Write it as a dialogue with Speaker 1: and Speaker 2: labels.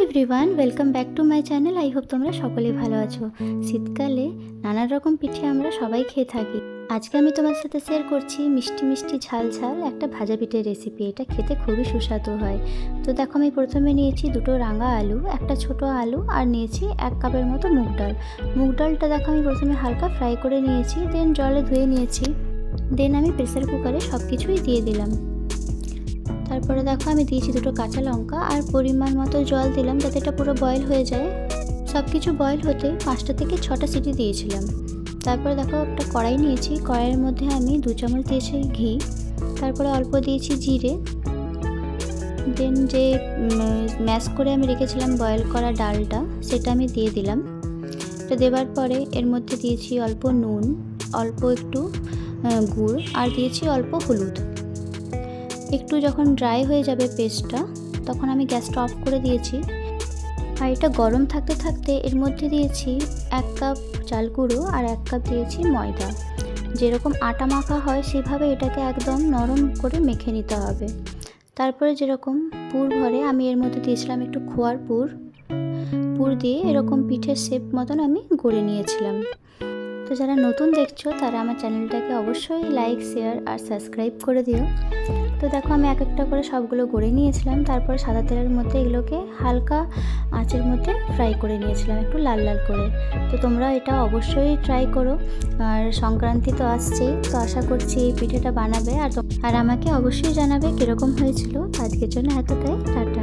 Speaker 1: Everyone, welcome back to my channel. I hope তোমরা সকলেই ভালো আছো। শীতকালে নানান রকম পিঠে আমরা সবাই খেয়ে থাকি। আজকে আমি তোমার সাথে শেয়ার করছি মিষ্টি মিষ্টি ঝাল ঝাল একটা ভাজা পিঠের রেসিপি। এটা খেতে খুবই সুস্বাদু হয়। তো দেখো, আমি প্রথমে নিয়েছি দুটো রাঙা আলু, একটা ছোট আলু, আর নিয়েছি 1 কাপের মতো মুগ ডাল। মুগ ডালটা দেখো আমি প্রথমে হালকা ফ্রাই করে নিয়েছি, দেন জলে ধুয়ে নিয়েছি। দেন আমি প্রেসার কুকারে সব কিছুই দিয়ে দিলাম। তারপরে দেখো আমি দিয়েছি দুটো কাঁচা লঙ্কা আর পরিমাণ মতো জল দিলাম যাতে এটা পুরো বয়েল হয়ে যায়। সব কিছু বয়েল হতে 5টা থেকে 6টা সিটি দিয়েছিলাম। তারপরে দেখো একটা কড়াই নিয়েছি, কড়াইয়ের মধ্যে আমি 2 চামচ দিয়েছি ঘি, তারপরে অল্প দিয়েছি জিরে। দেন যে ম্যাশ করে আমি রেখেছিলাম বয়েল করা ডালটা, সেটা আমি দিয়ে দিলাম। এটা দেওয়ার পরে এর মধ্যে দিয়েছি অল্প নুন, অল্প একটু গুড়, আর দিয়েছি অল্প হলুদ। একটু যখন ড্রাই হয়ে যাবে পেস্টটা, তখন আমি গ্যাসটা অফ করে দিয়েছি। আর এটা গরম থাকতে থাকতে এর মধ্যে দিয়েছি 1 কাপ চাল গুঁড়ো আর 1 কাপ দিয়েছি ময়দা। যেরকম আটা মাখা হয় সেভাবে এটাকে একদম নরম করে মেখে নিতে হবে। তারপরে যেরকম পুর ভরে আমি এর মধ্যে দিয়েছিলাম একটু খোয়ার পুর দিয়ে এরকম পিঠের শেপ মতন আমি গড়ে নিয়েছিলাম। তো যারা নতুন দেখছো তারা আমার চ্যানেলটাকে অবশ্যই লাইক, শেয়ার আর সাবস্ক্রাইব করে দিও। তো দেখো আমি এক একটা করে সবগুলো গড়ে নিয়েছিলাম। তারপর সাদা তেলের মধ্যে এগুলোকে হালকা আঁচের মধ্যে ফ্রাই করে নিয়েছিলাম, একটু লাল লাল করে। তো তোমরা এটা অবশ্যই ট্রাই করো। আর সংক্রান্তি তো আসছেই, তো আশা করছি এই পিঠেটা বানাবে আর আমাকে অবশ্যই জানাবে কীরকম হয়েছিল। আজকের জন্য এতটাই, টাটা।